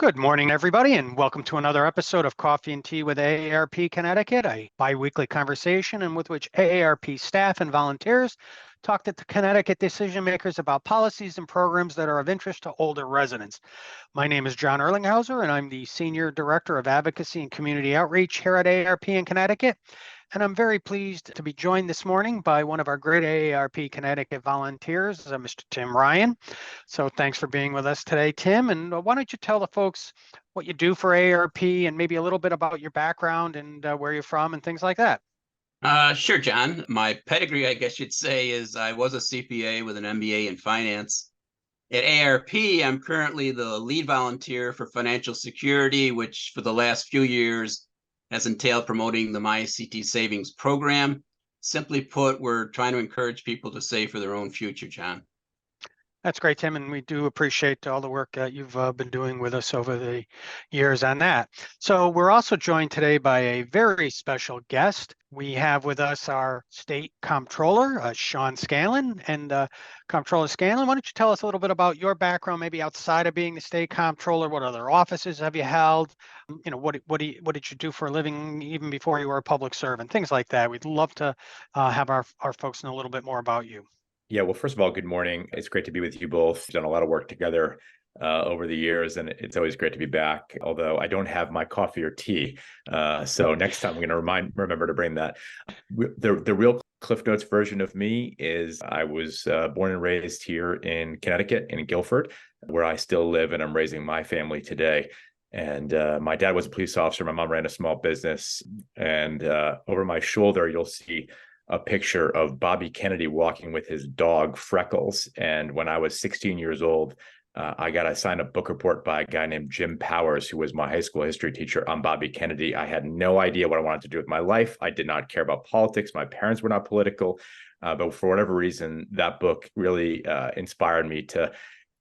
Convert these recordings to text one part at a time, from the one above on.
Good morning, everybody, and welcome to another episode of Coffee and Tea with AARP Connecticut, a biweekly conversation in which AARP staff and volunteers talk to Connecticut decision makers about policies and programs that are of interest to older residents. My name is John Erlingheuser, and I'm the Senior Director of Advocacy and Community Outreach here at AARP in Connecticut. And I'm very pleased to be joined this morning by one of our great AARP Connecticut volunteers, Mr. Tim Ryan. So thanks for being with us today, Tim. And why don't you tell the folks what you do for AARP and maybe a little bit about your background and where you're from and things like that. Sure, John. My pedigree, I guess you'd say, is I was a CPA with an MBA in finance. At AARP, I'm currently the lead volunteer for financial security, which for the last few years has entailed promoting the MyCTSavings program. Simply put, we're trying to encourage people to save for their own future, John. That's great, Tim, and we do appreciate all the work that you've been doing with us over the years on that. So we're also joined today by a very special guest. We have with us our state comptroller, Sean Scanlon. And Comptroller Scanlon, why don't you tell us a little bit about your background, maybe outside of being the state comptroller? What other offices have you held? What did you do for a living even before you were a public servant? Things like that. We'd love to have our folks know a little bit more about you. Yeah, well, first of all, good morning. It's great to be with you both. We've done a lot of work together over the years, and it's always great to be back, although I don't have my coffee or tea. So next time I'm going to remember to bring that. The real Cliff Notes version of me is I was born and raised here in Connecticut, in Guilford, where I still live, and I'm raising my family today. And my dad was a police officer. My mom ran a small business. And over my shoulder, you'll see a picture of Bobby Kennedy walking with his dog Freckles. And when I was 16 years old, I got a signed-up book report by a guy named Jim Powers, who was my high school history teacher, on Bobby Kennedy. I had no idea what I wanted to do with my life. I did not care about politics. My parents were not political. But for whatever reason, that book really inspired me to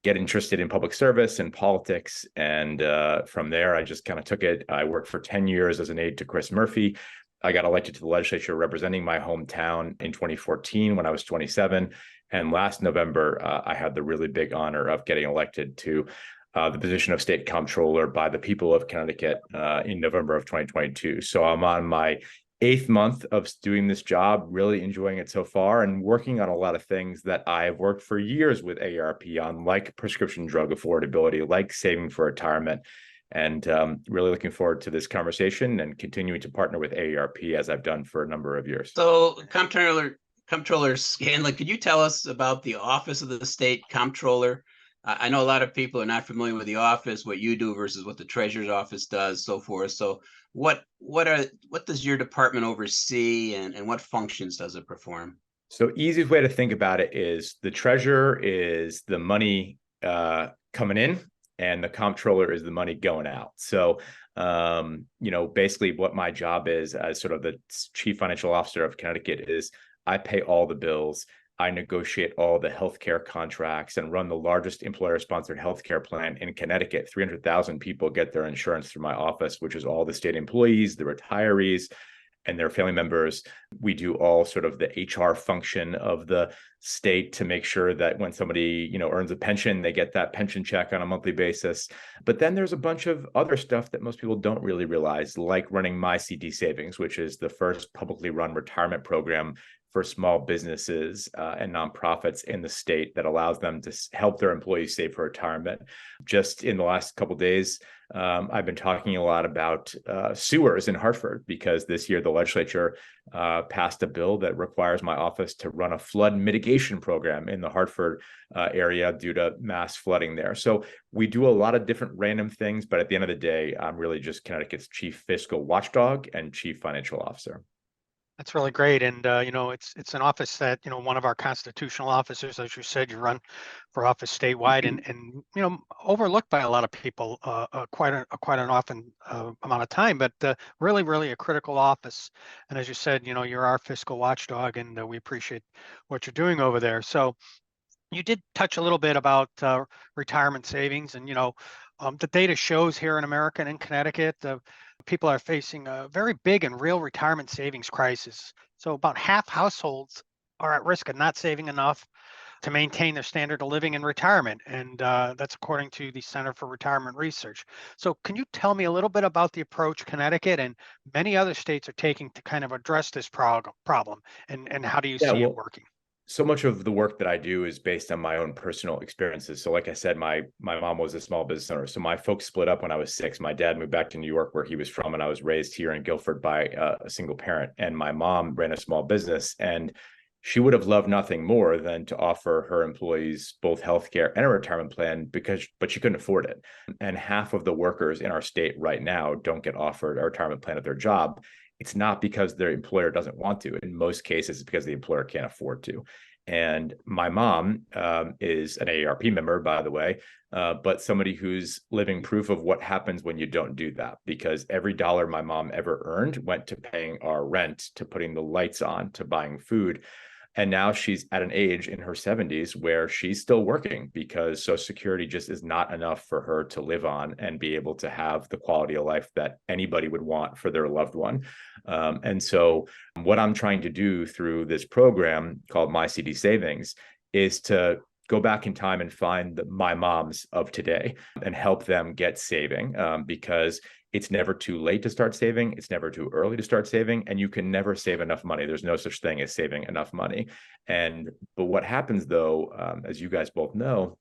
get interested in public service and politics. And from there, I just kind of took it. I worked for 10 years as an aide to Chris Murphy. I got elected to the legislature representing my hometown in 2014 when I was 27. And last November, I had the really big honor of getting elected to the position of state comptroller by the people of Connecticut in November of 2022. So I'm on my 8th month of doing this job, really enjoying it so far, and working on a lot of things that I've worked for years with AARP on, like prescription drug affordability, like saving for retirement. And really looking forward to this conversation and continuing to partner with AARP as I've done for a number of years. So, Comptroller Scanlon, could you tell us about the Office of the State Comptroller? I know a lot of people are not familiar with the office, what you do versus what the Treasurer's Office does, so forth. So, what does your department oversee, and what functions does it perform? So, easiest way to think about it is the treasurer is the money coming in, and the comptroller is the money going out. So, basically what my job is as sort of the chief financial officer of Connecticut is I pay all the bills. I negotiate all the healthcare contracts and run the largest employer-sponsored healthcare plan in Connecticut. 300,000 people get their insurance through my office, which is all the state employees, the retirees, and their family members. We do all sort of the HR function of the state to make sure that when somebody, earns a pension, they get that pension check on a monthly basis. But then there's a bunch of other stuff that most people don't really realize, like running MyCTSavings, which is the first publicly run retirement program for small businesses and nonprofits in the state that allows them to help their employees save for retirement. Just in the last couple of days, I've been talking a lot about sewers in Hartford, because this year the legislature passed a bill that requires my office to run a flood mitigation program in the Hartford area due to mass flooding there. So we do a lot of different random things, but at the end of the day, I'm really just Connecticut's chief fiscal watchdog and chief financial officer. That's really great. And, it's an office that, one of our constitutional officers, as you said, you run for office statewide and overlooked by a lot of people quite an often amount of time, but really, really a critical office. And as you said, you're our fiscal watchdog, and we appreciate what you're doing over there. So you did touch a little bit about retirement savings, and, the data shows here in America and in Connecticut, people are facing a very big and real retirement savings crisis. So about half households are at risk of not saving enough to maintain their standard of living in retirement. And that's according to the Center for Retirement Research. So can you tell me a little bit about the approach Connecticut and many other states are taking to kind of address this problem? And how do you Yeah, see it well, working? so much of the work that I do is based on my own personal experiences. So like I said, my mom was a small business owner. So my folks split up when I was 6. My dad moved back to New York where he was from, and I was raised here in Guilford by a single parent. And my mom ran a small business, and she would have loved nothing more than to offer her employees both healthcare and a retirement plan but she couldn't afford it. And half of the workers in our state right now don't get offered a retirement plan at their job. It's not because their employer doesn't want to. In most cases, it's because the employer can't afford to. And my mom is an AARP member, by the way, but somebody who's living proof of what happens when you don't do that, because every dollar my mom ever earned went to paying our rent, to putting the lights on, to buying food. And now she's at an age in her 70s where she's still working because Social Security just is not enough for her to live on and be able to have the quality of life that anybody would want for their loved one. And so what I'm trying to do through this program called MyCTSavings is to go back in time and find my moms of today and help them get saving, because it's never too late to start saving. It's never too early to start saving, and you can never save enough money. There's no such thing as saving enough money. But what happens though, as you guys both know,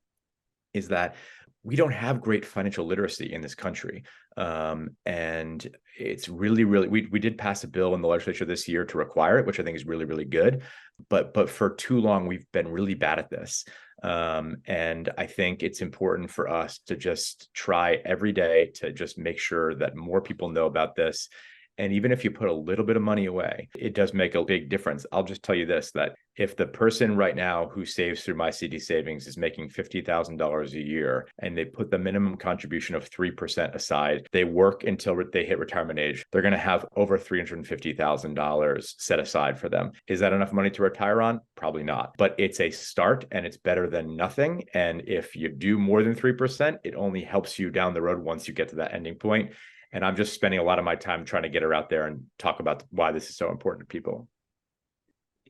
is that we don't have great financial literacy in this country. And it's really, we did pass a bill in the legislature this year to require it, which I think is really, really good. But for too long, we've been really bad at this. And I think it's important for us to just try every day to just make sure that more people know about this. And even if you put a little bit of money away, it does make a big difference. I'll just tell you this, that if the person right now who saves through MyCTSavings is making $50,000 a year and they put the minimum contribution of 3% aside, they work until they hit retirement age, they're going to have over $350,000 set aside for them. Is that enough money to retire on? Probably not. But it's a start and it's better than nothing. And if you do more than 3%, it only helps you down the road once you get to that ending point. And I'm just spending a lot of my time trying to get her out there and talk about why this is so important to people.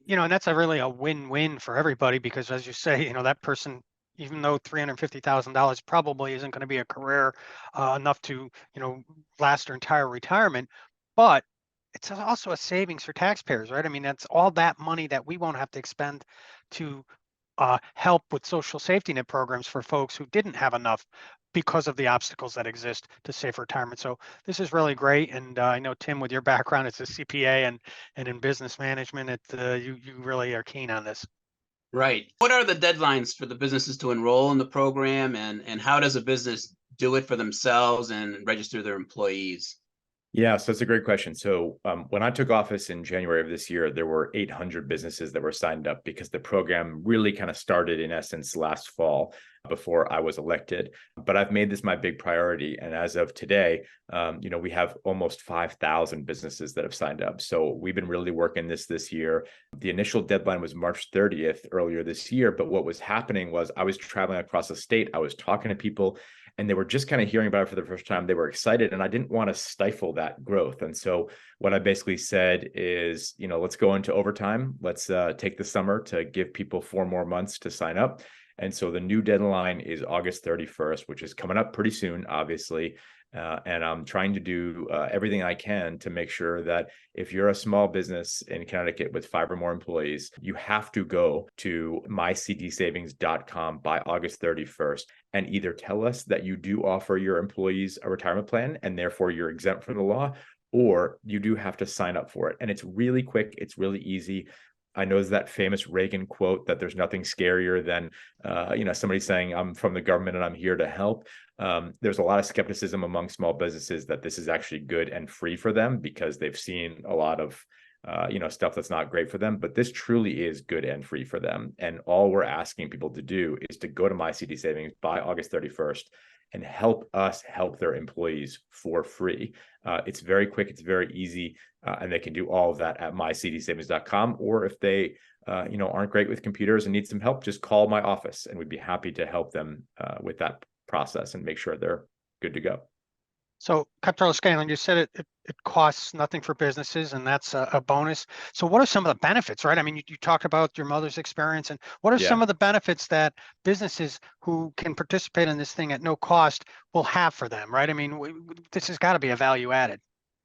And that's really a win-win for everybody because, as you say, that person, even though $350,000 probably isn't going to be a career enough to, last their entire retirement, but it's also a savings for taxpayers, right? I mean, that's all that money that we won't have to expend to help with social safety net programs for folks who didn't have enough because of the obstacles that exist to safe retirement. So this is really great. And I know, Tim, with your background as a CPA and in business management, you really are keen on this. Right. What are the deadlines for the businesses to enroll in the program, and how does a business do it for themselves and register their employees? Yeah, so that's a great question. So when I took office in January of this year, there were 800 businesses that were signed up because the program really kind of started in essence last fall before I was elected. But I've made this my big priority. And as of today, we have almost 5,000 businesses that have signed up. So we've been really working this year. The initial deadline was March 30th earlier this year. But what was happening was I was traveling across the state. I was talking to people, and they were just kind of hearing about it for the first time. They were excited, and I didn't want to stifle that growth. And so what I basically said is, let's go into overtime. Let's take the summer to give people 4 more months to sign up. And so the new deadline is August 31st, which is coming up pretty soon, obviously. And I'm trying to do everything I can to make sure that if you're a small business in Connecticut with 5 or more employees, you have to go to myctsavings.com by August 31st and either tell us that you do offer your employees a retirement plan and therefore you're exempt from the law, or you do have to sign up for it. And it's really quick. It's really easy. I know that famous Reagan quote that there's nothing scarier than, somebody saying, I'm from the government and I'm here to help. There's a lot of skepticism among small businesses that this is actually good and free for them because they've seen a lot of, stuff that's not great for them. But this truly is good and free for them. And all we're asking people to do is to go to MyCTSavings by August 31st and help us help their employees for free. It's very quick, it's very easy, and they can do all of that at myctsavings.com. Or if they aren't great with computers and need some help, just call my office and we'd be happy to help them with that process and make sure they're good to go. So, Comptroller Scanlon, you said it costs nothing for businesses, and that's a bonus. So, what are some of the benefits, right? I mean, you talked about your mother's experience, and what are Yeah. some of the benefits that businesses who can participate in this thing at no cost will have for them, right? I mean, this has got to be a value added.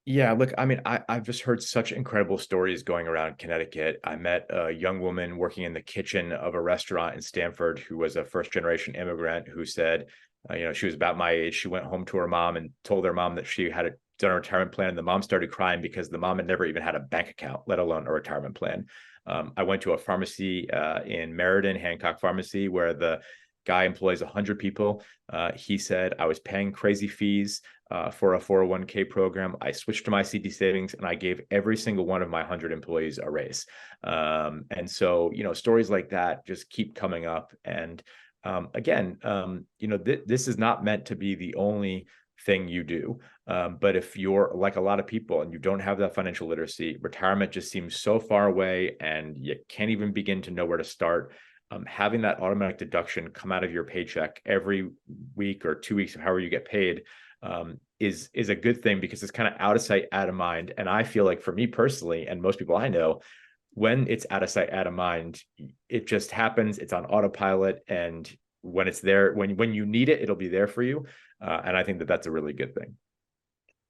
Yeah, look, I mean, I've just heard such incredible stories going around Connecticut. I met a young woman working in the kitchen of a restaurant in Stamford who was a first generation immigrant who said, she was about my age. She went home to her mom and told her mom that she had done a retirement plan. And the mom started crying because the mom had never even had a bank account, let alone a retirement plan. I went to a pharmacy in Meriden, Hancock Pharmacy, where the guy employs 100 people. He said, I was paying crazy fees for a 401k program. I switched to MyCTSavings and I gave every single one of my 100 employees a raise. And so, stories like that just keep coming up. And again, this is not meant to be the only thing you do. But if you're like a lot of people and you don't have that financial literacy, retirement just seems so far away and you can't even begin to know where to start. Having that automatic deduction come out of your paycheck every week or 2 weeks, however you get paid, is a good thing because it's kind of out of sight, out of mind. And I feel like for me personally, and most people I know, when it's out of sight, out of mind, it just happens. It's on autopilot, and when it's there, when you need it, it'll be there for you. And I think that that's a really good thing.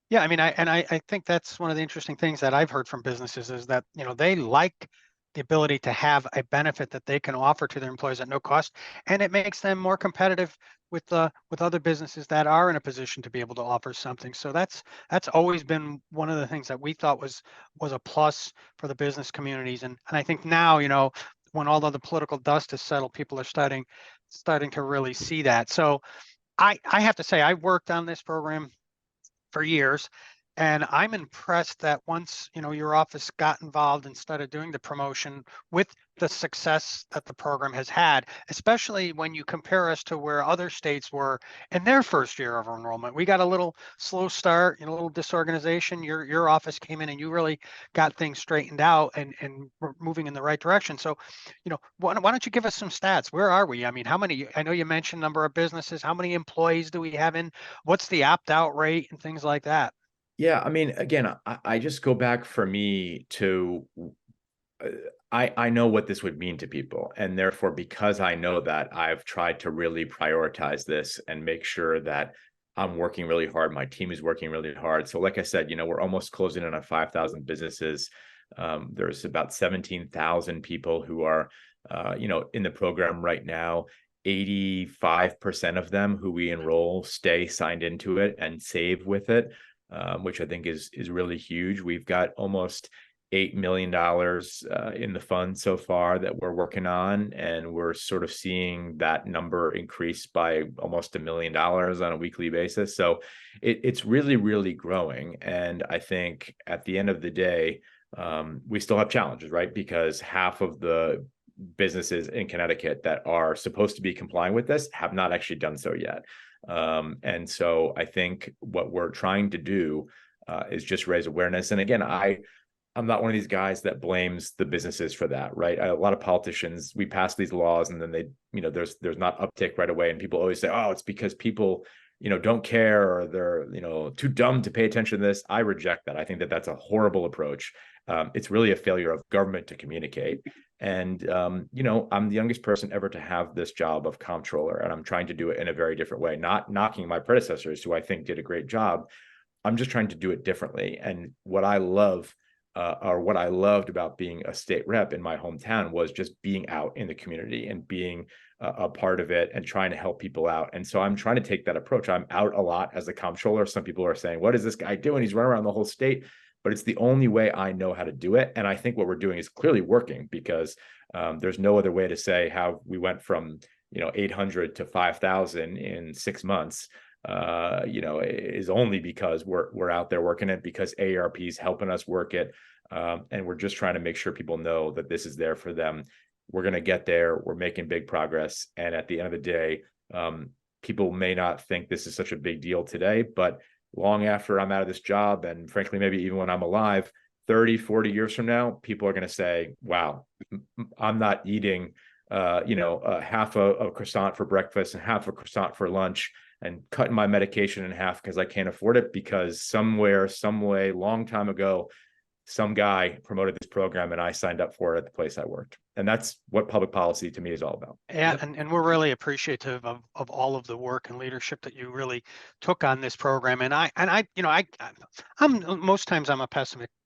Yeah, I mean, I think that's one of the interesting things that I've heard from businesses is that, they like the ability to have a benefit that they can offer to their employees at no cost, and it makes them more competitive with other businesses that are in a position to be able to offer something. So that's always been one of the things that we thought was a plus for the business communities. And I think now, when all of the political dust has settled, people are starting to really see that. So I have to say, I worked on this program for years. And I'm impressed that once, your office got involved and started doing the promotion with the success that the program has had, especially when you compare us to where other states were in their first year of enrollment. We got a little slow start, a little disorganization. Your office came in and you really got things straightened out and we're moving in the right direction. So, why don't you give us some stats? Where are we? I mean, how many, I know you mentioned number of businesses, how many employees do we have in? What's the opt-out rate and things like that? Yeah, I mean, again, I just go back for me to I know what this would mean to people. And therefore, because I know that, I've tried to really prioritize this and make sure that I'm working really hard. My team is working really hard. So like I said, we're almost closing in on 5,000 businesses. There's about 17,000 people who are, in the program right now. 85% of them who we enroll stay signed into it and save with it, which I think is really huge. We've got almost $8 million in the fund so far that we're working on, and we're sort of seeing that number increase by almost $1 million on a weekly basis. So it's really, really growing. And I think at the end of the day, we still have challenges, right? Because half of the businesses in Connecticut that are supposed to be complying with this have not actually done so yet. And so I think what we're trying to do is just raise awareness. And again, I'm not one of these guys that blames the businesses for that, right? A lot of politicians, we pass these laws and then they, there's not uptick right away. And people always say, oh, it's because people, don't care, or they're, too dumb to pay attention to this. I reject that. I think that that's a horrible approach. It's really a failure of government to communicate. And, I'm the youngest person ever to have this job of comptroller, and I'm trying to do it in a very different way, not knocking my predecessors who I think did a great job. I'm just trying to do it differently. And what I love, or what I loved about being a state rep in my hometown, was just being out in the community and being a part of it and trying to help people out. And so I'm trying to take that approach. I'm out a lot as a comptroller. Some people are saying, what is this guy doing? He's running around the whole state. But it's the only way I know how to do it. And I think what we're doing is clearly working, because there's no other way to say how we went from 800 to 5,000 in 6 months. Is only because we're out there working it, because AARP is helping us work it. And we're just trying to make sure people know that this is there for them. We're going to get there. We're making big progress. And at the end of the day, people may not think this is such a big deal today, but long after I'm out of this job, and frankly, maybe even when I'm alive, 30, 40 years from now, people are going to say, wow, I'm not eating half a croissant for breakfast and half a croissant for lunch, and cutting my medication in half because I can't afford it, because somewhere, some way, long time ago, some guy promoted this program and I signed up for it at the place I worked. And that's what public policy to me is all about. Yeah, Yep. and we're really appreciative of all of the work and leadership that you really took on this program. And I'm most times I'm a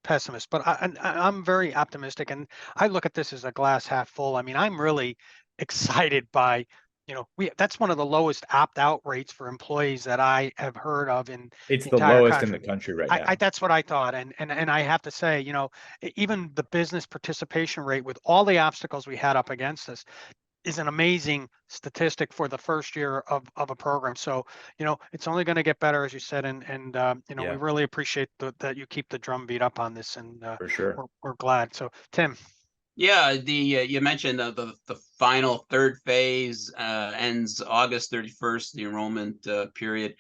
pessimist, but I'm very optimistic, and I look at this as a glass half full. I mean, I'm really excited by, that's one of the lowest opt-out rates for employees that I have heard of in It's the the entire lowest in the country. country right now. That's what I thought, and I have to say, even the business participation rate, with all the obstacles we had up against us, is an amazing statistic for the first year of a program. So, it's only going to get better, as you said, and we Yeah, really appreciate that you keep the drum beat up on this, and for sure. we're glad. So, Tim. Yeah, you mentioned the final third phase ends August 31st, the enrollment period.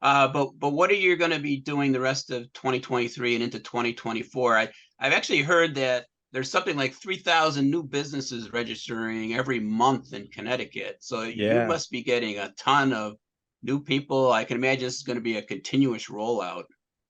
But what are you going to be doing the rest of 2023 and into 2024? I've actually heard that there's something like 3,000 new businesses registering every month in Connecticut. So you Yeah. must be getting a ton of new people. I can imagine this is going to be a continuous rollout.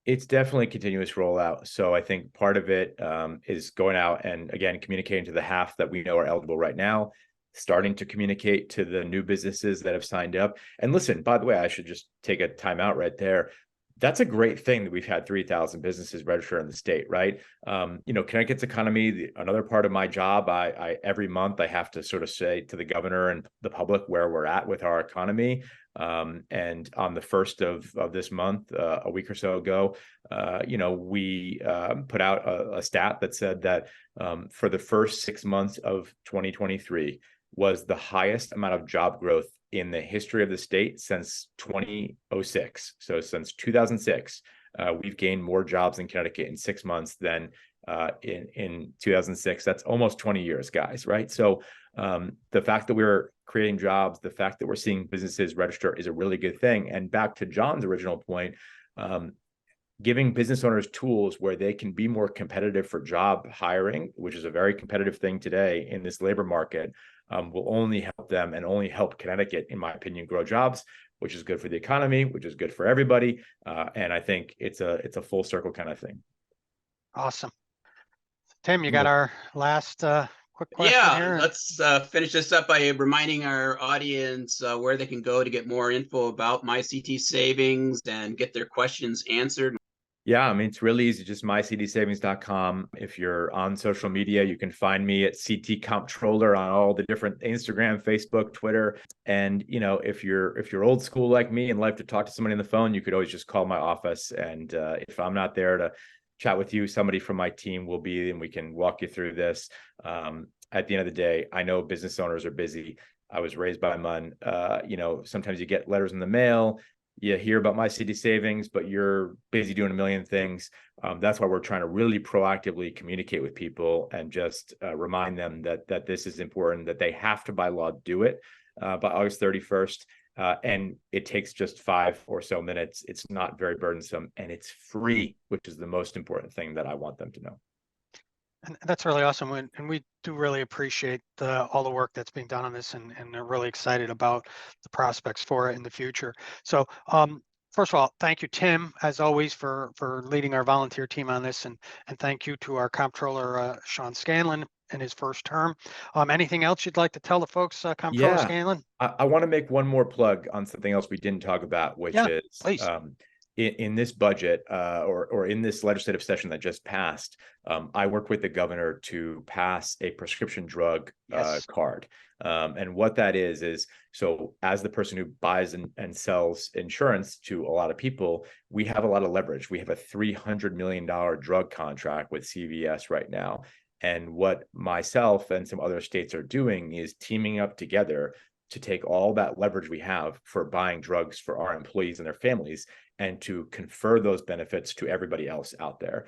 It's definitely a continuous rollout. So I think part of it is going out and, again, communicating to the half that we know are eligible right now, starting to communicate to the new businesses that have signed up. And listen, by the way, I should just take a time out right there. That's a great thing that we've had 3,000 businesses register in the state, right? Connecticut's economy, another part of my job, I every month I have to sort of say to the governor and the public where we're at with our economy. And on the first of this month, a week or so ago, we put out a stat that said that for the first 6 months of 2023 was the highest amount of job growth in the history of the state since 2006. So since 2006, we've gained more jobs in Connecticut in 6 months than in 2006. That's almost 20 years, guys, right? So the fact that we're creating jobs, the fact that we're seeing businesses register is a really good thing. And back to John's original point, giving business owners tools where they can be more competitive for job hiring, which is a very competitive thing today in this labor market, will only help them and only help Connecticut, in my opinion, grow jobs, which is good for the economy, which is good for everybody. And I think it's a full circle kind of thing. Awesome. Tim, you got our last quick question here. Let's finish this up by reminding our audience where they can go to get more info about MyCTSavings and get their questions answered. Yeah, I mean, it's really easy, just myctsavings.com. If you're on social media, you can find me at CT Comptroller on all the different Instagram, Facebook, Twitter. And, if you're old school like me and like to talk to somebody on the phone, you could always just call my office. And if I'm not there to chat with you, somebody from my team will be, and we can walk you through this. At the end of the day, I know business owners are busy. I was raised by MUN. Sometimes you get letters in the mail, you hear about MyCTSavings, but you're busy doing a million things. That's why we're trying to really proactively communicate with people and just remind them that this is important, that they have to by law do it by August 31st. And it takes just 5 or so minutes. It's not very burdensome, and it's free, which is the most important thing that I want them to know. And that's really awesome. And we do really appreciate all the work that's being done on this, and they're really excited about the prospects for it in the future. So first of all, thank you, Tim, as always, for leading our volunteer team on this. And thank you to our comptroller, Sean Scanlon, in his first term. Anything else you'd like to tell the folks, Comptroller Scanlon? I want to make one more plug on something else we didn't talk about, which is please. In this budget or in this legislative session that just passed, I worked with the governor to pass a prescription drug card. And what that is so as the person who buys and sells insurance to a lot of people, we have a lot of leverage. We have a $300 million drug contract with CVS right now. And what myself and some other states are doing is teaming up together to take all that leverage we have for buying drugs for our employees and their families and to confer those benefits to everybody else out there.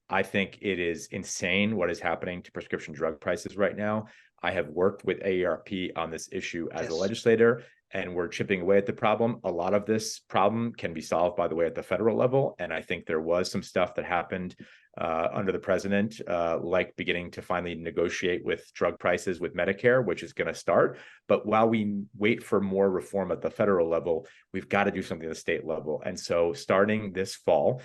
I think it is insane what is happening to prescription drug prices right now. I have worked with AARP on this issue as a legislator, and we're chipping away at the problem. A lot of this problem can be solved, by the way, at the federal level. And I think there was some stuff that happened under the president, like beginning to finally negotiate with drug prices with Medicare, which is going to start. But while we wait for more reform at the federal level, we've got to do something at the state level. And so starting this fall,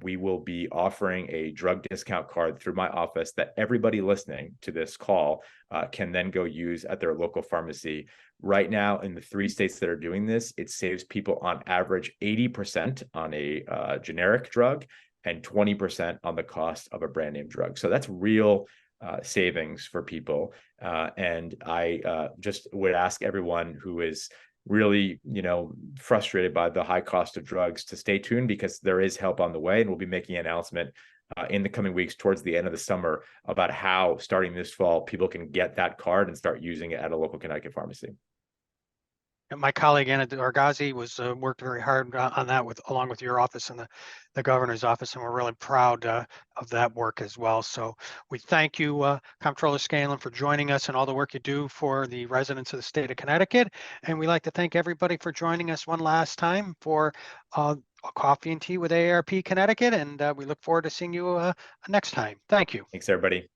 we will be offering a drug discount card through my office that everybody listening to this call can then go use at their local pharmacy. Right now, in the 3 states that are doing this, it saves people on average 80% on a generic drug and 20% on the cost of a brand name drug. So that's real savings for people. And I just would ask everyone who is really, frustrated by the high cost of drugs to stay tuned, because there is help on the way, and we'll be making an announcement in the coming weeks towards the end of the summer about how, starting this fall, people can get that card and start using it at a local Connecticut pharmacy. And my colleague Anna Argazzi was worked very hard on that along with your office and the governor's office, and we're really proud of that work as well. So we thank you, Comptroller Scanlon, for joining us and all the work you do for the residents of the state of Connecticut. And we'd like to thank everybody for joining us one last time for Coffee and Tea with AARP Connecticut, and we look forward to seeing you next time. Thank you. Thanks, everybody.